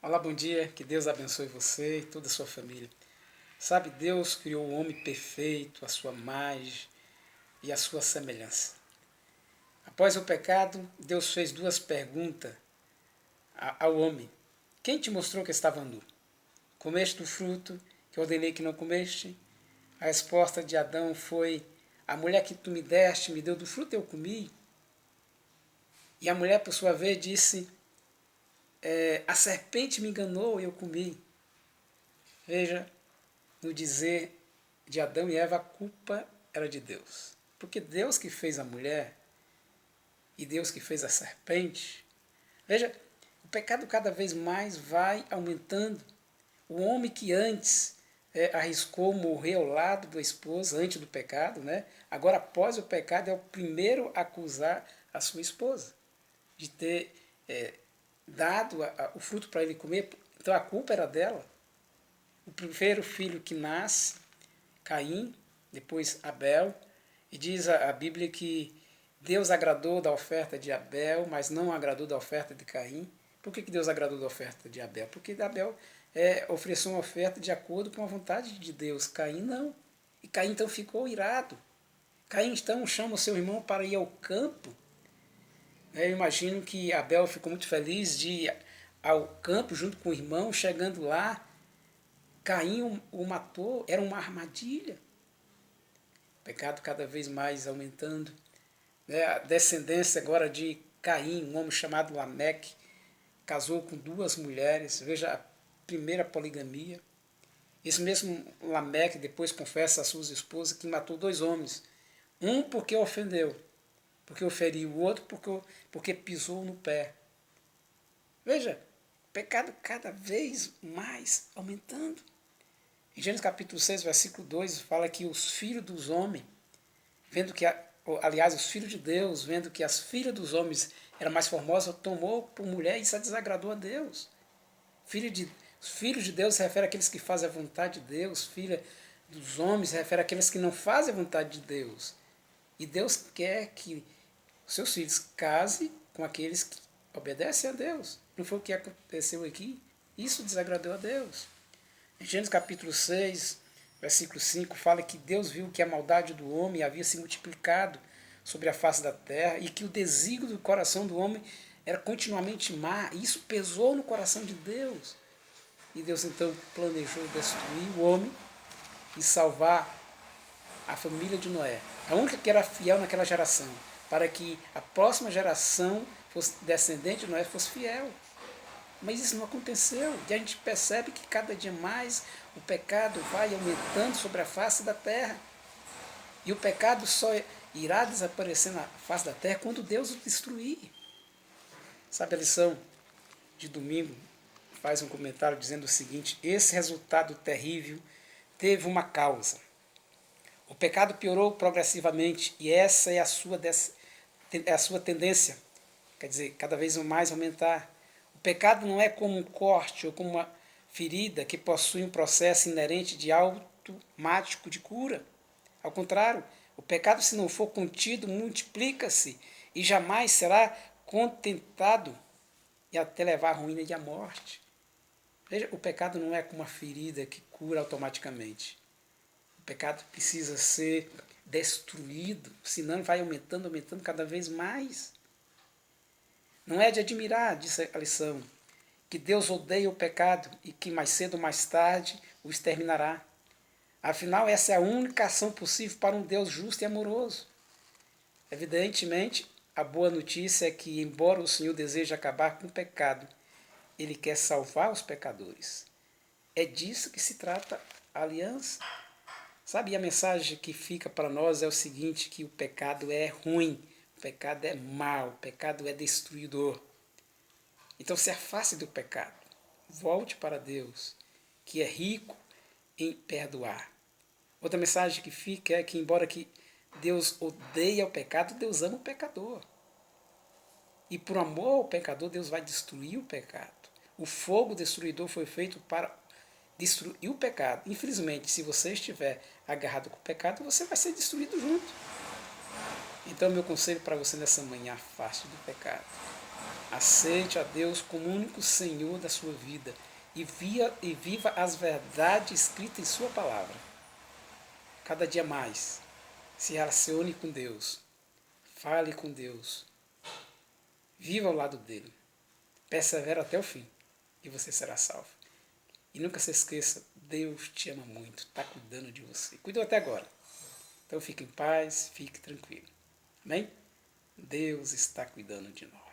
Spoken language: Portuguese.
Olá, bom dia, que Deus abençoe você e toda a sua família. Sabe, Deus criou o homem perfeito, a sua imagem e a sua semelhança. Após o pecado, Deus fez duas perguntas ao homem. Quem te mostrou que estava nu? Comeste do fruto que eu ordenei que não comeste? A resposta de Adão foi: a mulher que tu me deste me deu do fruto e eu comi. E a mulher, por sua vez, disse: a serpente me enganou e eu comi. Veja, no dizer de Adão e Eva, a culpa era de Deus. Porque Deus que fez a mulher e Deus que fez a serpente. Veja, o pecado cada vez mais vai aumentando. O homem que antes arriscou morrer ao lado da esposa antes do pecado, né? Agora após o pecado é o primeiro a acusar a sua esposa de ter dado o fruto para ele comer. Então a culpa era dela. O primeiro filho que nasce, Caim, depois Abel, e diz a Bíblia que Deus agradou da oferta de Abel, mas não agradou da oferta de Caim. Por que Deus agradou da oferta de Abel? Porque Abel ofereceu uma oferta de acordo com a vontade de Deus. Caim não. E Caim então ficou irado. Caim então chama o seu irmão para ir ao campo. Eu imagino que Abel ficou muito feliz de ir ao campo junto com o irmão. Chegando lá, Caim o matou, era uma armadilha. O pecado cada vez mais aumentando. A descendência agora de Caim, um homem chamado Lameque, casou com duas mulheres. Veja a primeira poligamia. Esse mesmo Lameque depois confessa às suas esposas que matou dois homens. Um porque ofendeu, porque feriu, o outro porque pisou no pé. Veja, o pecado cada vez mais aumentando. Em Gênesis capítulo 6, versículo 2, fala que os filhos dos homens, vendo que, aliás, os filhos de Deus, vendo que as filhas dos homens eram mais formosas, tomou por mulher e isso desagradou a Deus. Os filhos de Deus se refere àqueles que fazem a vontade de Deus, filha dos homens se refere àqueles que não fazem a vontade de Deus. E Deus quer que os seus filhos casem com aqueles que obedecem a Deus. Não foi o que aconteceu aqui? Isso desagradou a Deus. Em Gênesis capítulo 6, versículo 5, fala que Deus viu que a maldade do homem havia se multiplicado sobre a face da terra e que o desígnio do coração do homem era continuamente má. E isso pesou no coração de Deus. E Deus então planejou destruir o homem e salvar a família de Noé, a única que era fiel naquela geração, para que a próxima geração fosse descendente de Noé fosse fiel. Mas isso não aconteceu. E a gente percebe que cada dia mais o pecado vai aumentando sobre a face da terra. E o pecado só irá desaparecer na face da terra quando Deus o destruir. Sabe a lição de domingo? Faz um comentário dizendo o seguinte: esse resultado terrível teve uma causa. O pecado piorou progressivamente e essa é a sua tendência. Quer dizer, cada vez mais aumentar. O pecado não é como um corte ou como uma ferida que possui um processo inerente de automático de cura. Ao contrário, o pecado, se não for contido, multiplica-se e jamais será contentado e até levar à ruína e à morte. Veja, o pecado não é como uma ferida que cura automaticamente. O pecado precisa ser destruído, senão vai aumentando, aumentando cada vez mais. Não é de admirar, disse a lição, que Deus odeia o pecado e que mais cedo ou mais tarde o exterminará. Afinal, essa é a única ação possível para um Deus justo e amoroso. Evidentemente, a boa notícia é que, embora o Senhor deseje acabar com o pecado, Ele quer salvar os pecadores. É disso que se trata a aliança. Sabe, a mensagem que fica para nós é o seguinte, que o pecado é ruim, o pecado é mau, o pecado é destruidor. Então se afaste do pecado, volte para Deus, que é rico em perdoar. Outra mensagem que fica é que, embora que Deus odeia o pecado, Deus ama o pecador. E por amor ao pecador, Deus vai destruir o pecado. O fogo destruidor foi feito para destruir o pecado. Infelizmente, se você estiver agarrado com o pecado, você vai ser destruído junto. Então, meu conselho para você nessa manhã: afaste do pecado. Aceite a Deus como único Senhor da sua vida e viva as verdades escritas em sua palavra. Cada dia mais, se relacione com Deus, fale com Deus, viva ao lado dele, persevere até o fim e você será salvo. E nunca se esqueça, Deus te ama muito, está cuidando de você. Cuidou até agora. Então fique em paz, fique tranquilo. Amém? Deus está cuidando de nós.